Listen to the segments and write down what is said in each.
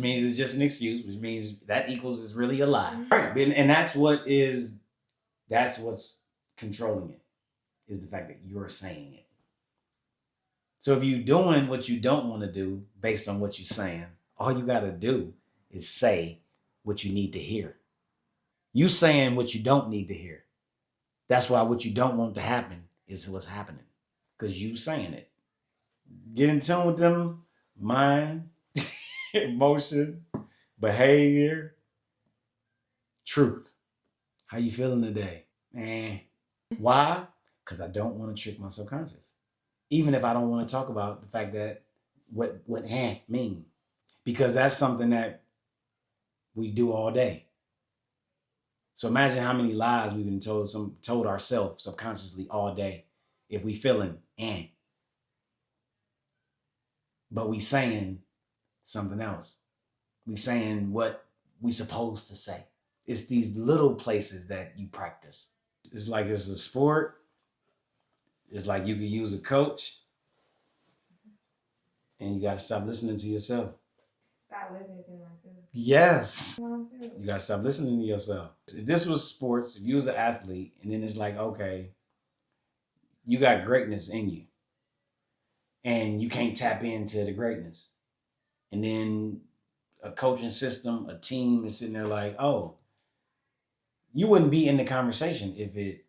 means it's just an excuse, which means that equals is really a lie. Right. And that's what's controlling it, is the fact that you're saying it. So if you're doing what you don't want to do based on what you're saying, all you got to do is say what you need to hear. You saying what you don't need to hear. That's why what you don't want to happen is what's happening, because you saying it. Get in tune with them mind, emotion, behavior, truth. How you feeling today? Why? Because I don't want to trick my subconscious. Even if I don't want to talk about the fact that what mean. Because that's something that we do all day. So imagine how many lies we've been told ourselves subconsciously all day if we feeling but we saying something else. We saying what we supposed to say. It's these little places that you practice. It's like it's a sport. It's like you could use a coach, and you gotta stop listening to yourself. Stop listening to myself. Yes. You gotta stop listening to yourself. If this was sports, if you was an athlete, and then it's like, okay, you got greatness in you, and you can't tap into the greatness. And then a coaching system, a team is sitting there like, oh, you wouldn't be in the conversation if the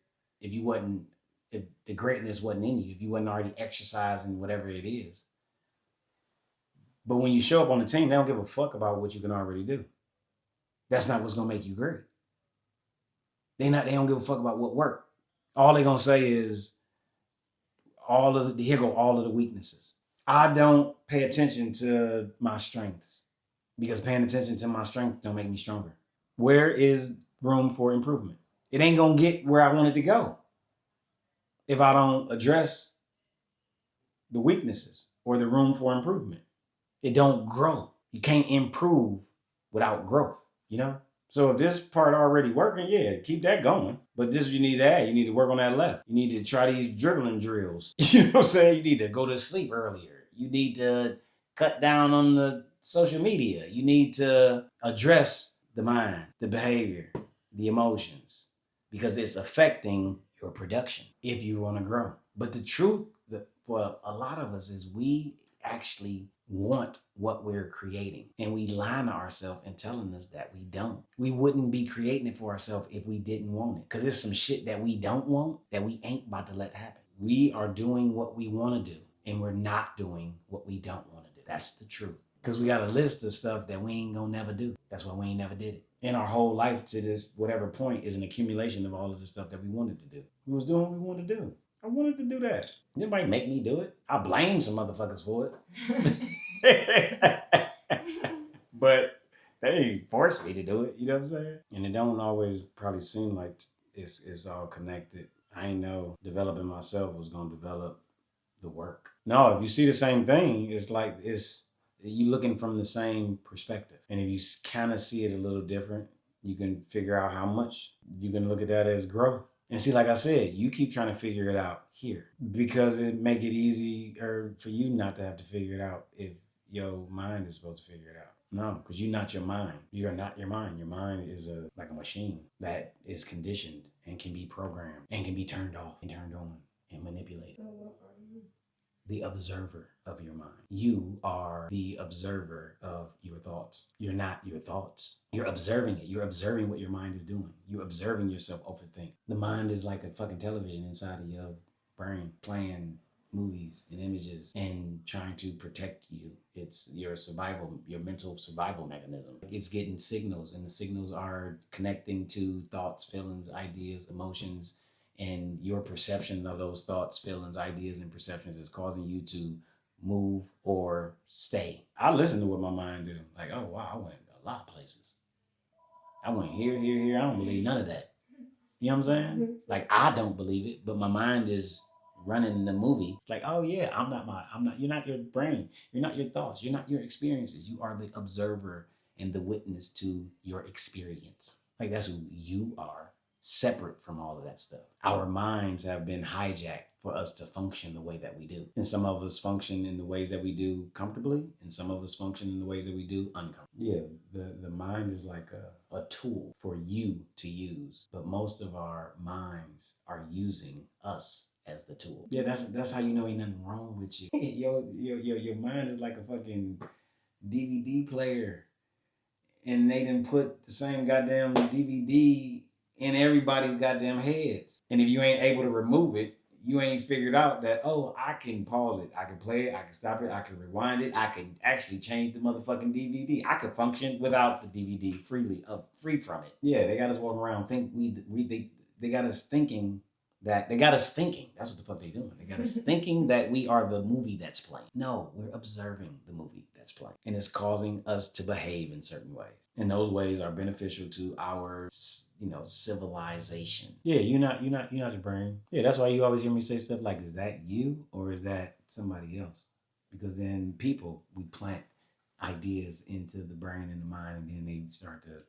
greatness wasn't in you, if you wasn't already exercising whatever it is. But when you show up on the team, they don't give a fuck about what you can already do. That's not what's gonna make you great. They don't give a fuck about what worked. All they're gonna say is here go all of the weaknesses. I don't pay attention to my strengths, because paying attention to my strengths don't make me stronger. Where is room for improvement? It ain't gonna get where I want it to go if I don't address the weaknesses or the room for improvement. It don't grow. You can't improve without growth, you know? So if this part already working, yeah, keep that going. But this you need to add. You need to work on that left. You need to try these dribbling drills. You know what I'm saying? You need to go to sleep earlier. You need to cut down on the social media. You need to address the mind, the behavior, the emotions, because it's affecting your production if you want to grow. But the truth for a lot of us is we actually want what we're creating, and we lie to ourselves and telling us that we don't. We wouldn't be creating it for ourselves if we didn't want it, because it's some shit that we don't want that we ain't about to let happen. We are doing what we want to do, and we're not doing what we don't want to do. That's the truth, because we got a list of stuff that we ain't gonna never do. That's why we ain't never did it. And our whole life to this whatever point is an accumulation of all of the stuff that we wanted to do. We was doing what we wanted to do. I wanted to do that. Anybody make me do it? I blame some motherfuckers for it. But they ain't forced me to do it, you know what I'm saying? And it don't always probably seem like it's all connected. I ain't know developing myself was gonna develop the work. No, if you see the same thing, it's like you looking from the same perspective. And if you kind of see it a little different, you can figure out how much. You can look at that as growth. And see, like I said, you keep trying to figure it out here because it make it easier for you not to have to figure it out if your mind is supposed to figure it out. No, because you're not your mind. You're not your mind. Your mind is like a machine that is conditioned and can be programmed and can be turned off and turned on and manipulated. So what are you? The observer of your mind. You are the observer of your thoughts. You're not your thoughts. You're observing it. You're observing what your mind is doing. You're observing yourself overthink. The mind is like a fucking television inside of your brain, playing movies and images and trying to protect you. It's your mental survival mechanism. It's getting signals, and the signals are connecting to thoughts, feelings, ideas, emotions, and your perception of those thoughts, feelings, ideas, and perceptions is causing you to move or stay. I listen to what my mind do. Like, oh wow, I went a lot of places. I went here. I don't believe none of that. You know what I'm saying? Like, I don't believe it, but my mind is running the movie. It's like, oh yeah, you're not your brain. You're not your thoughts. You're not your experiences. You are the observer and the witness to your experience. Like, that's who you are, separate from all of that stuff. Our minds have been hijacked for us to function the way that we do. And some of us function in the ways that we do comfortably, and some of us function in the ways that we do uncomfortably. Yeah, the mind is like a tool for you to use, but most of our minds are using us as the tool. Yeah, that's how you know ain't nothing wrong with you. Your mind is like a fucking DVD player, and they didn't put the same goddamn DVD in everybody's goddamn heads. And if you ain't able to remove it, you ain't figured out that, oh, I can pause it, I can play it, I can stop it, I can rewind it, I can actually change the motherfucking DVD. I could function without the DVD free from it. Yeah, they got us walking around they got us thinking that that's what the fuck they doing. They got us thinking that we are the movie that's playing. No, we're observing the movie that's playing, and it's causing us to behave in certain ways, and those ways are beneficial to our civilization. Yeah, you're not your brain. Yeah, that's why you always hear me say stuff like, is that you or is that somebody else? Because then we plant ideas into the brain and the mind, and then they start to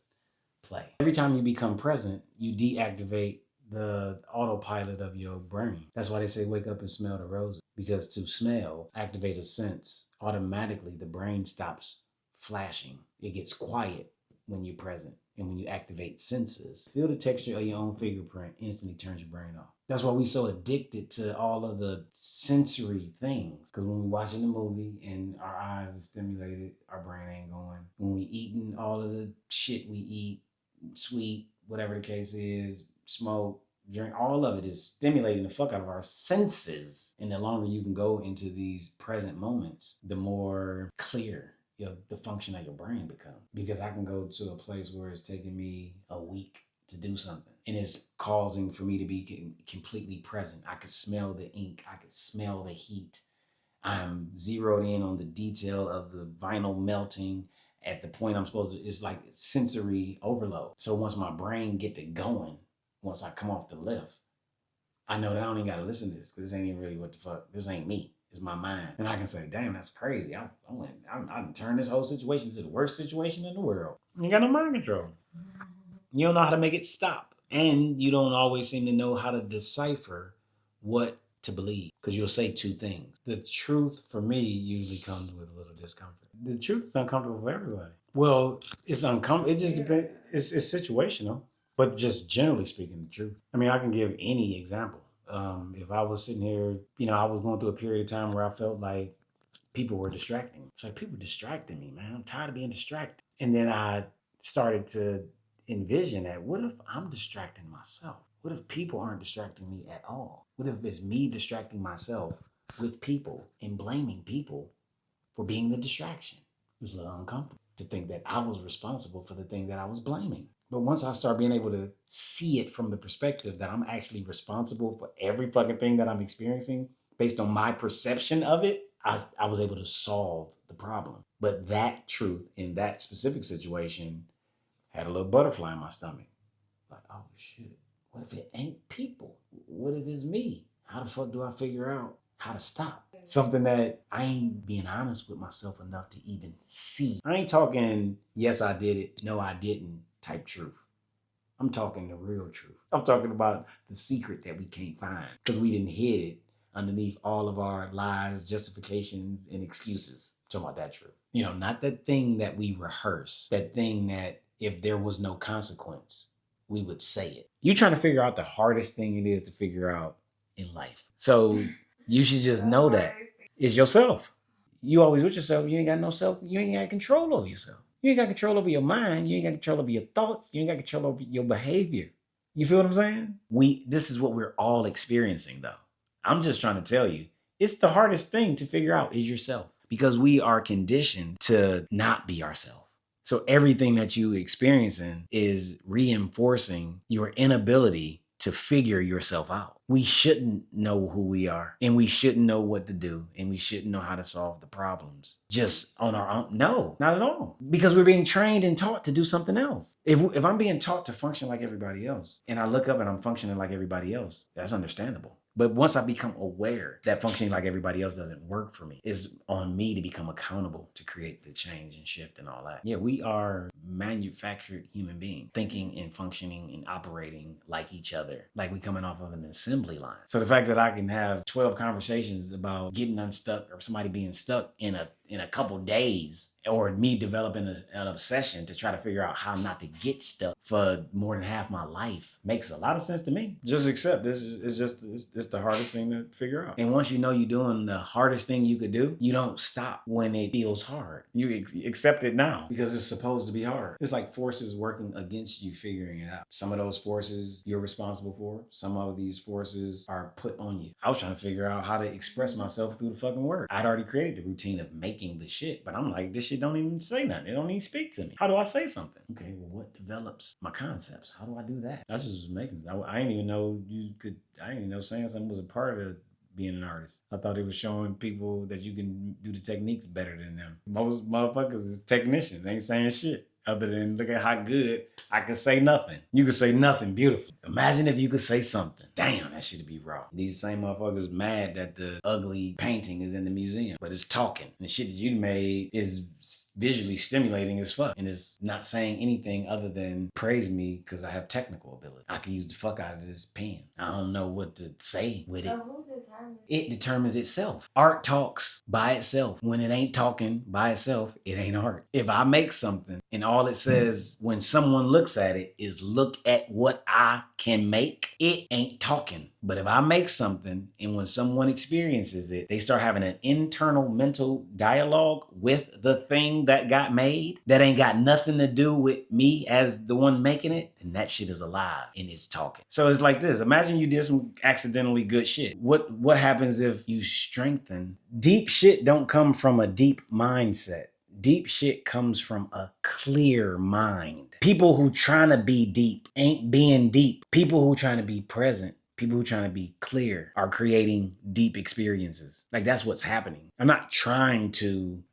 play. Every time you become present, you deactivate the autopilot of your brain. That's why they say wake up and smell the roses, because to smell, activate a sense, automatically the brain stops flashing. It gets quiet when you're present. And when you activate senses, feel the texture of your own fingerprint instantly turns your brain off. That's why we're so addicted to all of the sensory things. Because when we're watching a movie and our eyes are stimulated, our brain ain't going. When we eating all of the shit we eat, sweet, whatever the case is, smoke, drink, all of it is stimulating the fuck out of our senses. And the longer you can go into these present moments, the more clear the function of your brain becomes. Because I can go to a place where it's taking me a week to do something, and it's causing for me to be completely present. I could smell the ink. I could smell the heat. I'm zeroed in on the detail of the vinyl melting at the point I'm supposed to. It's like sensory overload. So once my brain get to going, once I come off the lift, I know that I don't even got to listen to this, because this ain't even really what the fuck. This ain't me. It's my mind. And I can say, damn, that's crazy. I turned this whole situation into the worst situation in the world. You got no mind control. You don't know how to make it stop. And you don't always seem to know how to decipher what to believe, because you'll say two things. The truth for me usually comes with a little discomfort. The truth is uncomfortable for everybody. Well, it's uncomfortable. It just depends. It's situational, but just generally speaking, the truth. I mean, I can give any example. If I was sitting here, I was going through a period of time where I felt like people were distracting me. It's like, people distracting me, man. I'm tired of being distracted. And then I started to envision that, what if I'm distracting myself? What if people aren't distracting me at all? What if it's me distracting myself with people and blaming people for being the distraction? It was a little uncomfortable to think that I was responsible for the thing that I was blaming. But once I start being able to see it from the perspective that I'm actually responsible for every fucking thing that I'm experiencing based on my perception of it, I was able to solve the problem. But that truth in that specific situation had a little butterfly in my stomach. Like, oh shit, what if it ain't people? What if it's me? How the fuck do I figure out how to stop? Something that I ain't being honest with myself enough to even see. I ain't talking, yes, I did it, no, I didn't type truth. I'm talking the real truth. I'm talking about the secret that we can't find because we didn't hid it underneath all of our lies, justifications, and excuses. I'm talking about that truth. Not that thing that we rehearse, that thing that if there was no consequence, we would say it. You're trying to figure out the hardest thing it is to figure out in life. So you should just know that it's yourself. You always with yourself. You ain't got no self. You ain't got control over yourself. You ain't got control over your mind. You ain't got control over your thoughts. You ain't got control over your behavior. You feel what I'm saying? This is what we're all experiencing, though. I'm just trying to tell you, it's the hardest thing to figure out is yourself, because we are conditioned to not be ourselves. So everything that you experiencing is reinforcing your inability to figure yourself out. We shouldn't know who we are, and we shouldn't know what to do, and we shouldn't know how to solve the problems just on our own. No, not at all. Because we're being trained and taught to do something else. If I'm being taught to function like everybody else, and I look up and I'm functioning like everybody else, that's understandable. But once I become aware that functioning like everybody else doesn't work for me, it's on me to become accountable to create the change and shift and all that. Yeah, we are manufactured human beings, thinking and functioning and operating like each other, like we coming off of an assembly line. So the fact that I can have 12 conversations about getting unstuck or somebody being stuck in a couple days, or me developing an obsession to try to figure out how not to get stuck for more than half my life makes a lot of sense to me. Just accept this is just it's the hardest thing to figure out. And once you know you're doing the hardest thing you could do, you don't stop when it feels hard. You accept it now because it's supposed to be hard. It's like forces working against you figuring it out. Some of those forces you're responsible for. Some of these forces are put on you. I was trying to figure out how to express myself through the fucking word. I'd already created the routine of making the shit, but I'm like, this shit don't even say nothing. It don't even speak to me. How do I say something? Okay, well, what develops my concepts? How do I do that? I just was making, I didn't even know I didn't even know saying something was a part of being an artist. I thought it was showing people that you can do the techniques better than them. Most motherfuckers is technicians. They ain't saying shit other than look at how good I can say nothing. You can say nothing beautiful. Imagine if you could say something. Damn, that shit'd be raw. These same motherfuckers mad that the ugly painting is in the museum, but it's talking. And the shit that you made is visually stimulating as fuck. And it's not saying anything other than praise me because I have technical ability. I can use the fuck out of this pen. I don't know what to say with it. So who determines? It determines itself. Art talks by itself. When it ain't talking by itself, it ain't art. If I make something and all it says when someone looks at it is look at what I can make, it ain't talking. But if I make something and when someone experiences it, they start having an internal mental dialogue with the thing that got made that ain't got nothing to do with me as the one making it, and that shit is alive and it's talking. So it's like this. Imagine you did some accidentally good shit. What happens if you strengthen? Deep shit don't come from a deep mindset. Deep shit comes from a clear mind. People who trying to be deep ain't being deep. People who trying to be present, people who trying to be clear are creating deep experiences. Like that's what's happening. I'm not trying to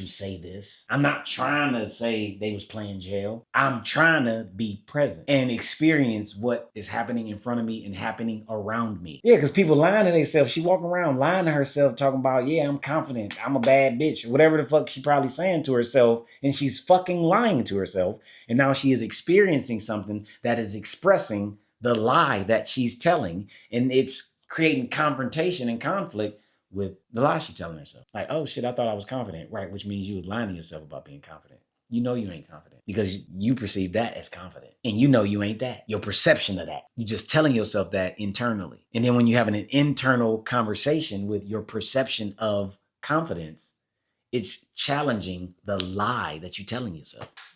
say this. I'm not trying to say they was playing jail. I'm trying to be present and experience what is happening in front of me and happening around me. Yeah, because people lying to themselves. She walking around lying to herself, talking about, yeah, I'm confident. I'm a bad bitch. Whatever the fuck she probably saying to herself. And she's fucking lying to herself. And now she is experiencing something that is expressing the lie that she's telling, and it's creating confrontation and conflict with the lie she's telling herself. Like, oh shit, I thought I was confident, right? Which means you was lying to yourself about being confident. You know you ain't confident because you perceive that as confident, and you know you ain't that. Your perception of that, you're just telling yourself that internally. And then when you're having an internal conversation with your perception of confidence, it's challenging the lie that you're telling yourself.